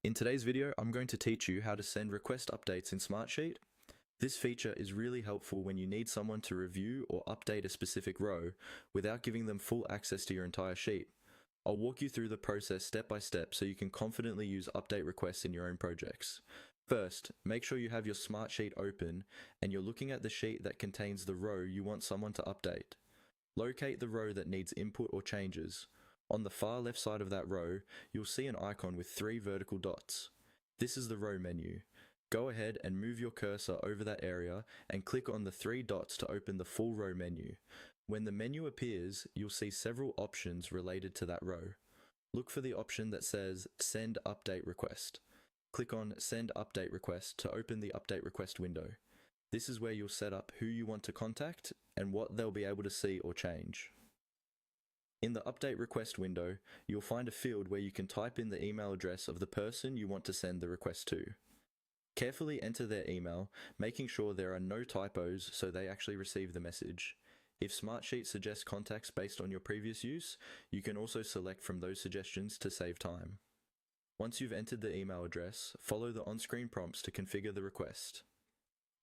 In today's video, I'm going to teach you how to send request updates in Smartsheet. This feature is really helpful when you need someone to review or update a specific row without giving them full access to your entire sheet. I'll walk you through the process step by step so you can confidently use update requests in your own projects. First, make sure you have your Smartsheet open and you're looking at the sheet that contains the row you want someone to update. Locate the row that needs input or changes. On the far left side of that row, you'll see an icon with 3 vertical dots. This is the row menu. Go ahead and move your cursor over that area and click on the 3 dots to open the full row menu. When the menu appears, you'll see several options related to that row. Look for the option that says Send Update Request. Click on Send Update Request to open the Update Request window. This is where you'll set up who you want to contact and what they'll be able to see or change. In the Update Request window, you'll find a field where you can type in the email address of the person you want to send the request to. Carefully enter their email, making sure there are no typos so they actually receive the message. If Smartsheet suggests contacts based on your previous use, you can also select from those suggestions to save time. Once you've entered the email address, follow the on-screen prompts to configure the request.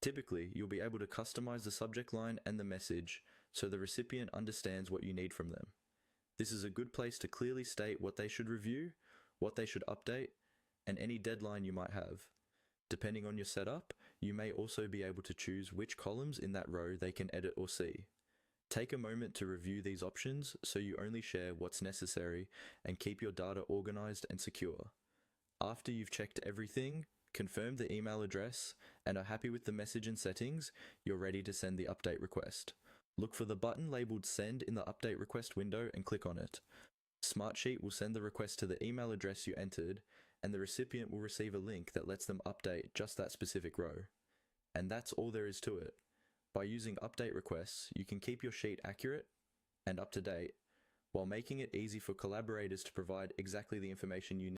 Typically, you'll be able to customize the subject line and the message so the recipient understands what you need from them. This is a good place to clearly state what they should review, what they should update, and any deadline you might have. Depending on your setup, you may also be able to choose which columns in that row they can edit or see. Take a moment to review these options so you only share what's necessary and keep your data organized and secure. After you've checked everything, confirmed the email address, and are happy with the message and settings, you're ready to send the update request. Look for the button labeled Send in the Update Request window and click on it. Smartsheet will send the request to the email address you entered, and the recipient will receive a link that lets them update just that specific row. And that's all there is to it. By using update requests, you can keep your sheet accurate and up to date, while making it easy for collaborators to provide exactly the information you need.